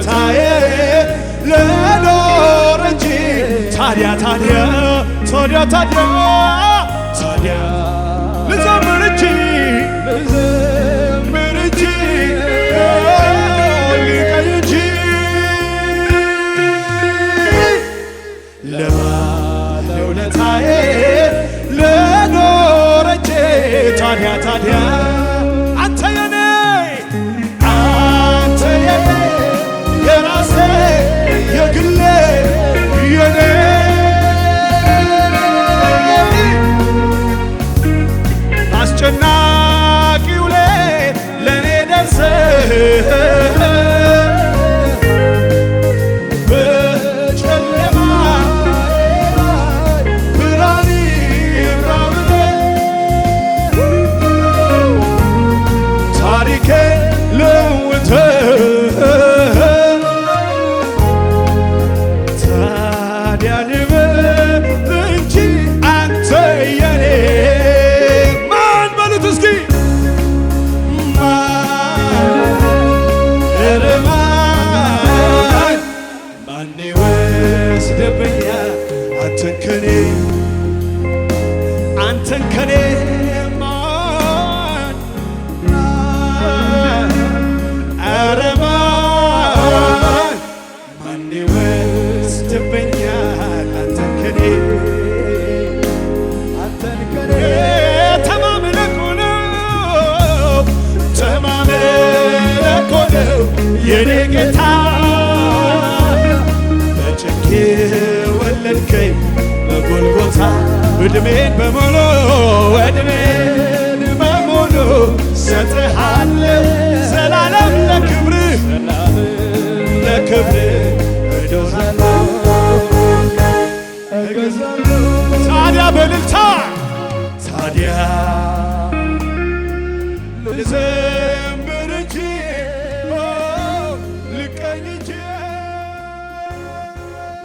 ለውለታዬ ልኖር እንጂ ታዲያ ታዲያ ታዲያ ታዲያ ታዲያ ልዘምር እንጂ ልዘምር እንጂ ልቀኝ እንጂ ለውለታዬ ልኖር እንጂ ታዲያ ታዲያ አንተ የኔ አንተ የኔ የራሴ የግሌ የኔ አስጨናቂው ሌት ለኔ ደርሰህ በጨለማ ብርሃን ይብራ ብለህ ታሪኬን ለውጠህ ታዲያ ልበል እንጂ አንተ የኔ ማን በሉት እስኪ ማን ይወስድብኛል አንተን ከኔ ማን ኧረ ማን ይወስድብኛል አንተን ከኔ ተማምለህ እኮ ነው የኔ ጌታ በጭንቄ ወለድከኝ በጎልጎታ ዕድሜን በሙሉ ሰጥሃለሁ ዘላለም ለክብርህ እኖራለሁ